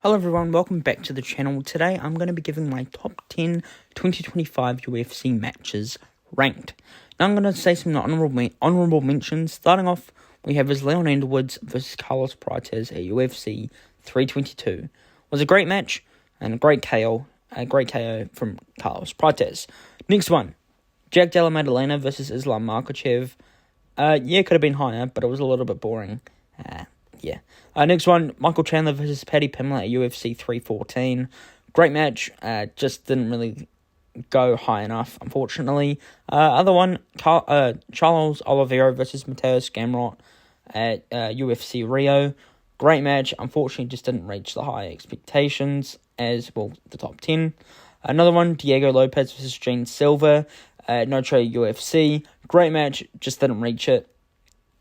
Hello everyone, welcome back to the channel. Today I'm going to be giving my top 10 2025 UFC matches ranked. Now I'm going to say some honourable mentions. Starting off, we have Leon Edwards versus Carlos Prates at UFC 322. It was a great match and a great KO from Carlos Prates. Next one, Jack Della Maddalena versus Islam Makhachev. It could have been higher, but it was a little bit boring. Next one, Michael Chandler versus Paddy Pimblett at UFC 314. Great match, just didn't really go high enough, unfortunately. Other one, Charles Oliveira versus Mateus Gamrot at UFC Rio. Great match, unfortunately just didn't reach the high expectations as, well, the top 10. Another one, Diego Lopez versus Gene Silva at Notre UFC. Great match, just didn't reach it.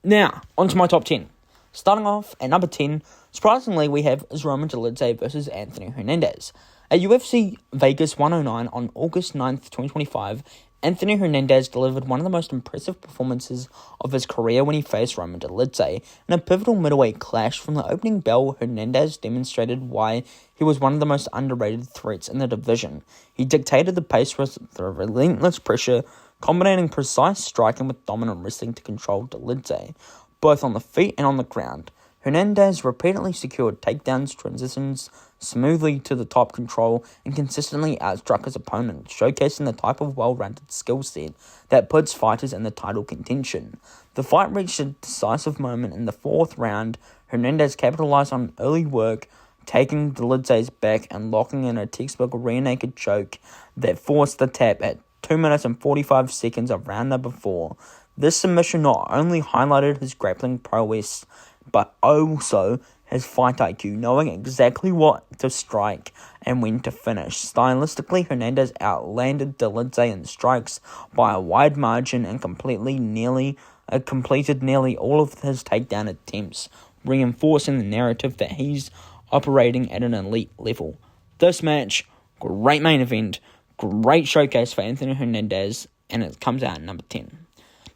Now, on to my top 10. Starting off at number 10, surprisingly, we have Roman Dolidze versus Anthony Hernandez. At UFC Vegas 109 on August 9th, 2025, Anthony Hernandez delivered one of the most impressive performances of his career when he faced Roman Dolidze. In a pivotal middleweight clash from the opening bell, Hernandez demonstrated why he was one of the most underrated threats in the division. He dictated the pace with relentless pressure, combining precise striking with dominant wrestling to control Dolidze, both on the feet and on the ground. Hernandez repeatedly secured takedowns, transitions smoothly to the top control, and consistently outstruck his opponent, showcasing the type of well-rounded skill set that puts fighters in the title contention. The fight reached a decisive moment in the fourth round. Hernandez capitalized on early work, taking Dolidze's back and locking in a textbook rear naked choke that forced the tap at 2 minutes and 45 seconds of round number 4. This submission not only highlighted his grappling prowess, but also his fight IQ, knowing exactly what to strike and when to finish. Stylistically, Hernandez outlanded Dolidze in strikes by a wide margin and completed nearly all of his takedown attempts, reinforcing the narrative that he's operating at an elite level. This match, great main event, great showcase for Anthony Hernandez, and it comes out at number 10.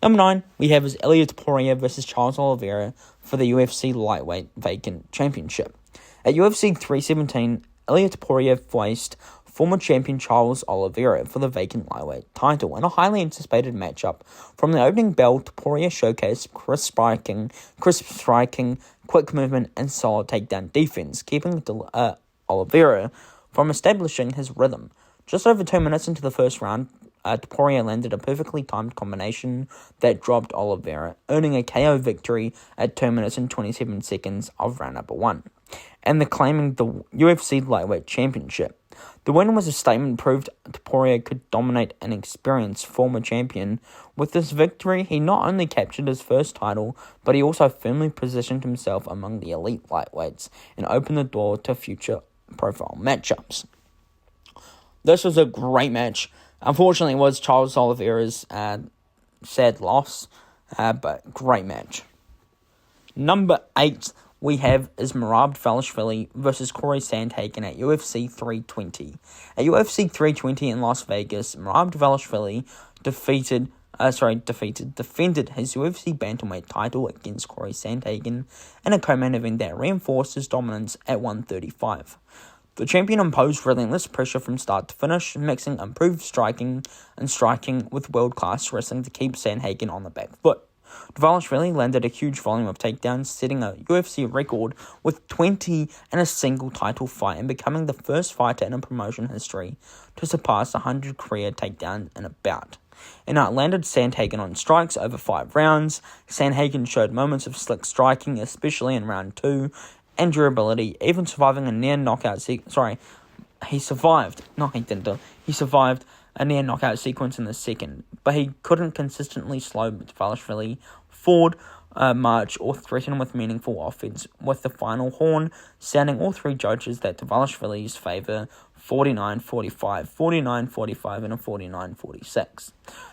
Number 9, we have Ilia Topuria versus Charles Oliveira for the UFC Lightweight Vacant Championship. At UFC 317, Ilia Topuria faced former champion Charles Oliveira for the vacant lightweight title in a highly anticipated matchup. From the opening bell, Topuria showcased crisp striking, quick movement, and solid takedown defense, keeping Oliveira from establishing his rhythm. Just over 2 minutes into the first round, Topuria landed a perfectly timed combination that dropped Oliveira, earning a KO victory at 2 minutes and 27 seconds of round number 1, and claiming the UFC Lightweight Championship. The win was a statement proved Topuria could dominate an experienced former champion. With this victory, he not only captured his first title, but he also firmly positioned himself among the elite lightweights and opened the door to future profile matchups. This was a great match. Unfortunately, it was Charles Oliveira's sad loss, but great match. Number 8, we have Merab Dvalishvili versus Corey Sandhagen at UFC 320. At UFC 320 in Las Vegas, Merab Dvalishvili defended his UFC bantamweight title against Corey Sandhagen in a co-main event that reinforced his dominance at 135. The champion imposed relentless pressure from start to finish, mixing improved striking with world-class wrestling to keep Sandhagen on the back foot. Dvalishvili landed a huge volume of takedowns, setting a UFC record with 20 in a single title fight and becoming the first fighter in promotion history to surpass 100 career takedowns in a bout. And outlanded Sandhagen on strikes over 5 rounds. Sandhagen showed moments of slick striking, especially in round 2, and durability, even surviving a near knockout He survived a near knockout sequence in the second, but he couldn't consistently slow Dvalishvili forward march or threaten with meaningful offense, with the final horn sounding all 3 judges that Dvalishvili's favour 49-45, 49-45, and a 49-46,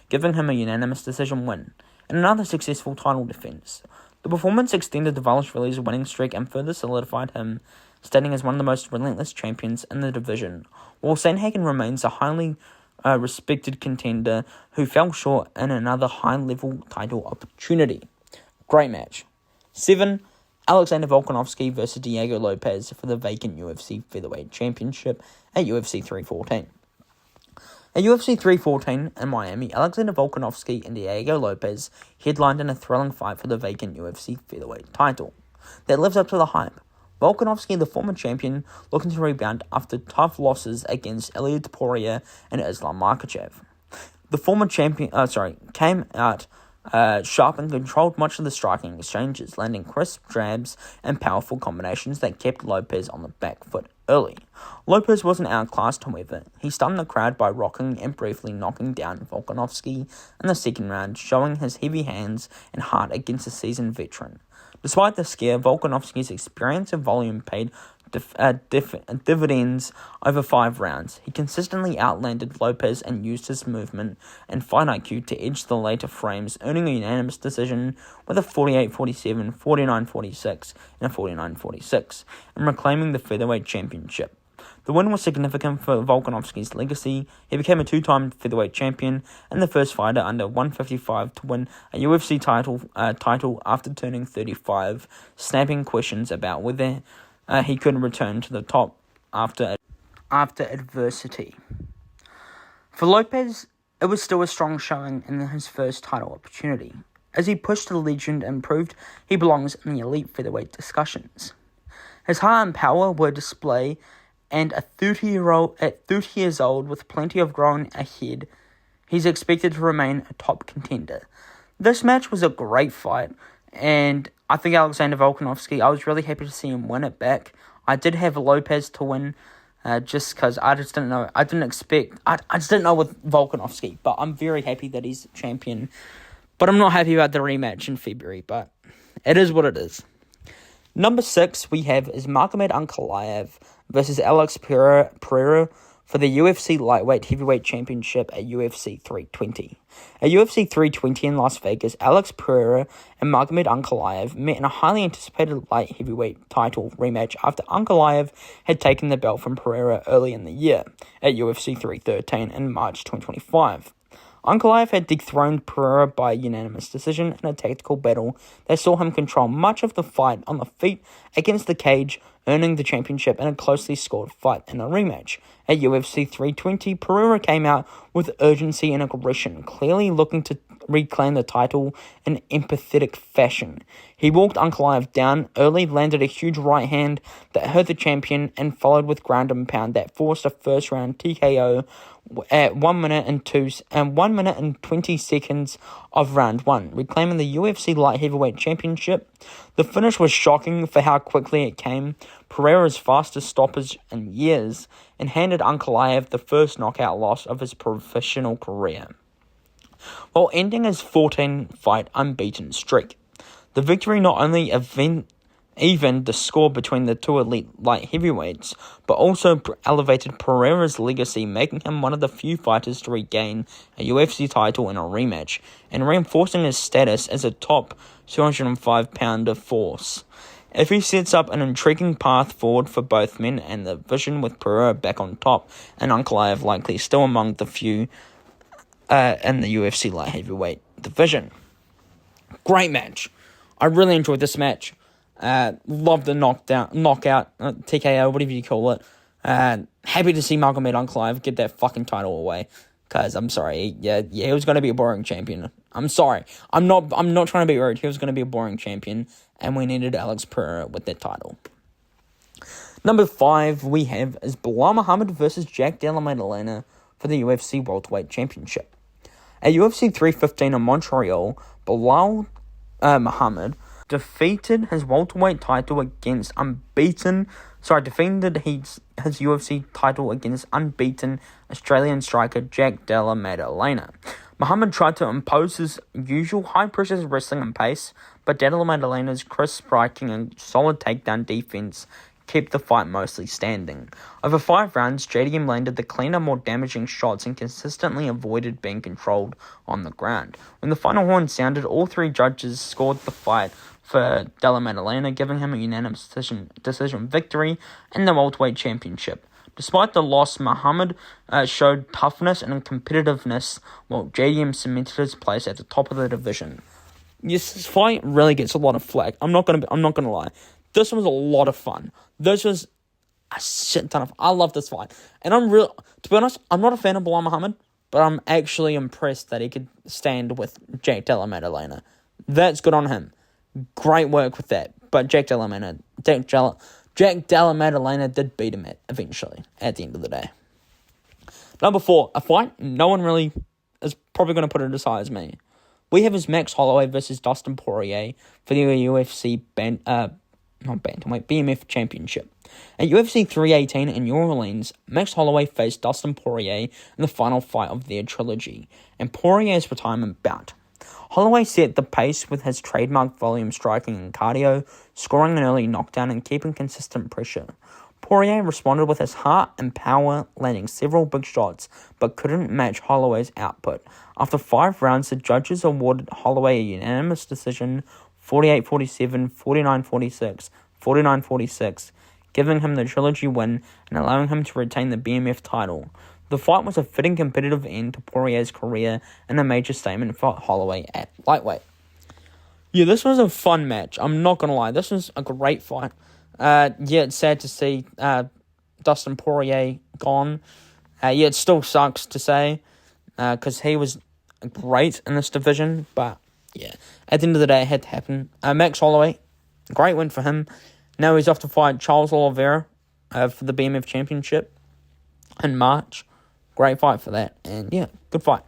giving him a unanimous decision win and another successful title defence. The performance extended Dvalishvili's winning streak and further solidified him, standing as one of the most relentless champions in the division, while Sandhagen remains a highly respected contender who fell short in another high-level title opportunity. Great match. 7, Alexander Volkanovski versus Diego Lopez for the vacant UFC Featherweight Championship at UFC 314. At UFC 314 in Miami, Alexander Volkanovski and Diego Lopez headlined in a thrilling fight for the vacant UFC Featherweight title that lives up to the hype. Volkanovski, the former champion, looking to rebound after tough losses against Ilia Topuria and Islam Makhachev. The former champion came out sharp and controlled much of the striking exchanges, landing crisp jabs and powerful combinations that kept Lopez on the back foot early. Lopez wasn't outclassed, however. He stunned the crowd by rocking and briefly knocking down Volkanovski in the second round, showing his heavy hands and heart against a seasoned veteran. Despite the scare, Volkanovski's experience and volume paid dividends over 5 rounds. He consistently outlanded Lopez and used his movement and fight IQ to edge the later frames, earning a unanimous decision with a 48-47, 49-46, and a 49-46, and reclaiming the featherweight championship. The win was significant for Volkanovski's legacy. He became a 2-time featherweight champion and the first fighter under 155 to win a UFC title after turning 35, snapping questions about whether he could return to the top after adversity. For Lopez, it was still a strong showing in his first title opportunity, as he pushed the legend and proved he belongs in the elite featherweight discussions. His heart and power were displayed, and at 30 years old with plenty of growing ahead, he's expected to remain a top contender. This match was a great fight, and I think Alexander Volkanovski, I was really happy to see him win it back. I did have Lopez to win, just because I just didn't know. I just didn't know with Volkanovski, but I'm very happy that he's champion. But I'm not happy about the rematch in February, but it is what it is. Number 6 we have is Magomed Ankalaev versus Alex Pereira for the UFC Lightweight Heavyweight Championship at UFC 320. At UFC 320 in Las Vegas, Alex Pereira and Magomed Ankalaev met in a highly anticipated light heavyweight title rematch after Ankalaev had taken the belt from Pereira early in the year at UFC 313 in March 2025. Ankalaev had dethroned Pereira by unanimous decision in a tactical battle that saw him control much of the fight on the feet against the cage, earning the championship in a closely scored fight in a rematch. At UFC 320, Pereira came out with urgency and aggression, clearly looking to reclaim the title in empathetic fashion. He walked Ankalaev down early, landed a huge right hand that hurt the champion, and followed with ground and pound that forced a first round TKO at 1 minute and 20 seconds of round 1, reclaiming the UFC Light Heavyweight Championship. The finish was shocking for how quickly it came, Pereira's fastest stoppage in years, and handed Ankalaev the first knockout loss of his professional career, while ending his 14-fight unbeaten streak. The victory not only evened the score between the two elite light heavyweights, but also elevated Pereira's legacy, making him one of the few fighters to regain a UFC title in a rematch, and reinforcing his status as a top 205-pounder force. If he sets up an intriguing path forward for both men and the division with Pereira back on top, and Ankalaev likely still among the few in the UFC light heavyweight division. Great match. I really enjoyed this match. Love the knockout, TKO, whatever you call it. Happy to see Magomed Ankalaev get that fucking title away. Because I'm sorry, he was going to be a boring champion. I'm sorry. I'm not trying to be rude. He was going to be a boring champion, and we needed Alex Pereira with that title. Number 5 we have is Belal Muhammad versus Jack Della Maddalena for the UFC Welterweight Championship. At UFC 315 in Montreal, Belal Muhammad defended his UFC title against unbeaten Australian striker Jack Della Maddalena. Muhammad tried to impose his usual high-pressure wrestling and pace, but Della Maddalena's crisp striking and solid takedown defense kept the fight mostly standing. Over 5 rounds, JDM landed the cleaner, more damaging shots and consistently avoided being controlled on the ground. When the final horn sounded, all 3 judges scored the fight for Della Maddalena, giving him a unanimous decision victory in the welterweight championship. Despite the loss, Muhammad showed toughness and competitiveness, while JDM cemented his place at the top of the division. Yes, this fight really gets a lot of flack. I'm not gonna lie. This was a lot of fun. This was a shit ton of. I love this fight, and to be honest, I'm not a fan of Bilal Muhammad, but I'm actually impressed that he could stand with Jack Della Maddalena. That's good on him. Great work with that. But Jack Della Maddalena did beat him eventually at the end of the day. Number 4, a fight no one really is probably going to put it as high as me. We have is Max Holloway versus Dustin Poirier for the UFC BMF Championship. At UFC 318 in New Orleans, Max Holloway faced Dustin Poirier in the final fight of their trilogy, and Poirier's retirement bout. Holloway set the pace with his trademark volume striking and cardio, scoring an early knockdown and keeping consistent pressure. Poirier responded with his heart and power, landing several big shots, but couldn't match Holloway's output. After 5 rounds, the judges awarded Holloway a unanimous decision, 48-47, 49-46, 49-46, giving him the trilogy win and allowing him to retain the BMF title. The fight was a fitting competitive end to Poirier's career and a major statement for Holloway at lightweight. Yeah, this was a fun match. I'm not going to lie. This was a great fight. It's sad to see Dustin Poirier gone. It still sucks to say because he was great in this division. But, yeah, at the end of the day, it had to happen. Max Holloway, great win for him. Now he's off to fight Charles Oliveira for the BMF Championship in March. Great fight for that. And, yeah, good fight.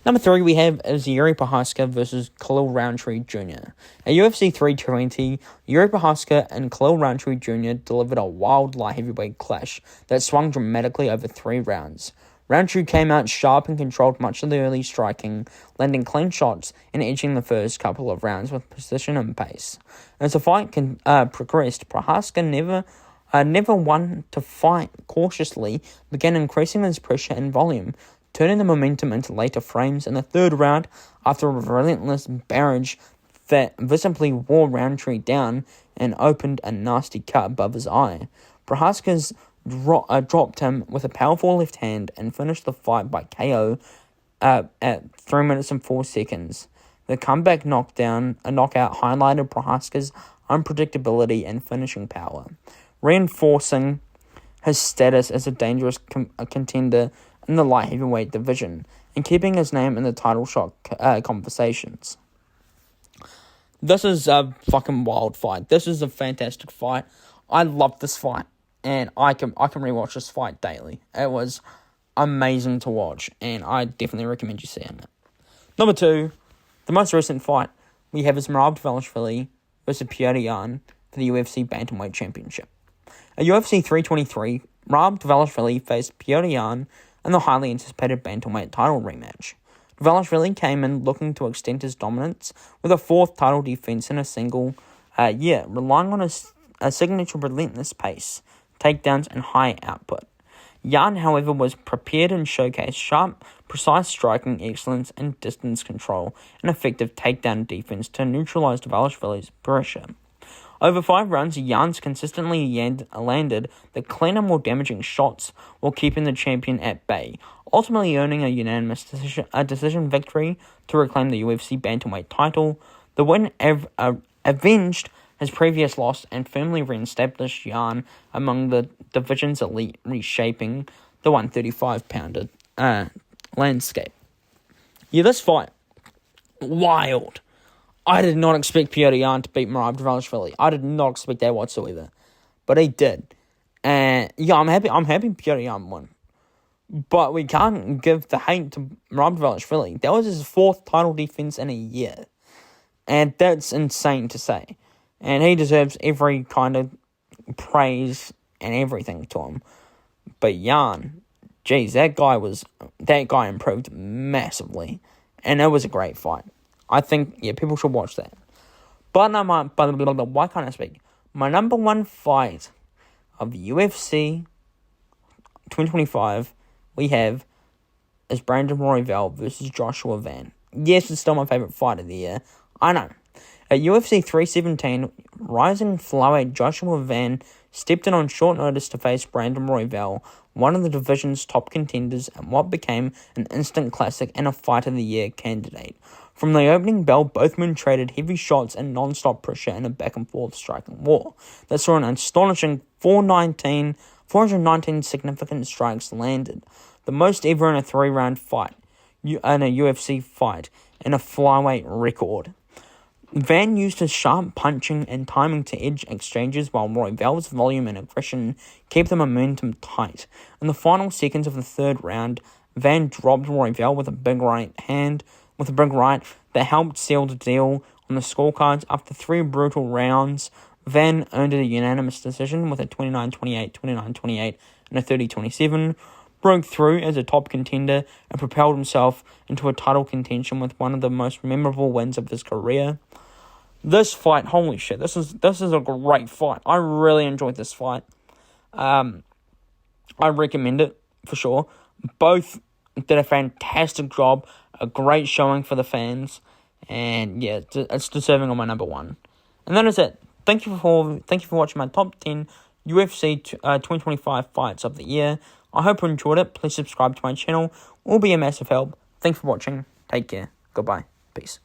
Number 3 we have is Yuri Prochazka versus Khalil Rountree Jr. At UFC 320, Yuri Prochazka and Khalil Rountree Jr. delivered a wild light heavyweight clash that swung dramatically over 3 rounds. Rountree came out sharp and controlled much of the early striking, landing clean shots and edging the first couple of rounds with precision and pace. As the fight progressed, Prochazka never one to fight cautiously, began increasing his pressure and volume, turning the momentum into later frames in the 3rd round after a relentless barrage that visibly wore Rountree down and opened a nasty cut above his eye. Prochazka dropped him with a powerful left hand and finished the fight by KO at 3 minutes and 4 seconds. The comeback knockout highlighted Prochazka's unpredictability and finishing power, reinforcing his status as a dangerous contender in the light heavyweight division, and keeping his name in the title shot conversations. This is a fucking wild fight. This is a fantastic fight. I love this fight, and I can rewatch this fight daily. It was amazing to watch, and I definitely recommend you seeing it. Number 2, the most recent fight we have is Merab Dvalishvili versus Petr Yan for the UFC Bantamweight Championship. At UFC 323, Merab Dvalishvili faced Petr Yan in the highly anticipated bantamweight title rematch. Dvalishvili came in looking to extend his dominance with a 4th title defense in a single relying on a signature relentless pace, takedowns, and high output. Yan, however, was prepared and showcased sharp, precise striking excellence and distance control and effective takedown defense to neutralize Dvalishvili's pressure. Over 5 rounds, Yan's consistently landed the cleaner, more damaging shots while keeping the champion at bay, ultimately earning a unanimous decision victory to reclaim the UFC Bantamweight title. The win avenged his previous loss and firmly re-established Yan among the division's elite, reshaping the 135-pounder landscape. Yeah, this fight, wild. I did not expect Petr Yan to beat Merab Dvalishvili. I did not expect that whatsoever. But he did. And yeah, I'm happy Petr Yan won. But we can't give the hate to Merab Dvalishvili. That was his 4th title defense in a year. And that's insane to say. And he deserves every kind of praise and everything to him. But Yan, geez, that guy improved massively. And it was a great fight. I think, yeah, people should watch that. But why can't I speak? My number 1 fight of the UFC 2025 we have is Brandon Royval versus Joshua Van. Yes, it's still my favourite fight of the year. I know. At UFC 317, rising flyweight Joshua Van stepped in on short notice to face Brandon Royval, one of the division's top contenders and what became an instant classic and a Fight of the Year candidate. From the opening bell, both men traded heavy shots and non-stop pressure in a back-and-forth striking war that saw an astonishing 419 significant strikes landed, the most ever in a 3-round fight, in a UFC fight, and a flyweight record. Van used his sharp punching and timing to edge exchanges, while Royval's volume and aggression kept the momentum tight. In the final seconds of the third round, Van dropped Royval with a big right that helped seal the deal on the scorecards. After 3 brutal rounds, Van earned a unanimous decision with a 29-28, 29-28, and a 30-27, broke through as a top contender, and propelled himself into a title contention with one of the most memorable wins of his career. This fight, holy shit, this is a great fight. I really enjoyed this fight. I recommend it for sure. Both did a fantastic job, a great showing for the fans, and yeah, it's deserving of my number 1. And that is it. Thank you for watching my top 10 UFC 2025 fights of the year. I hope you enjoyed it. Please subscribe to my channel. It will be a massive help. Thanks for watching. Take care. Goodbye. Peace.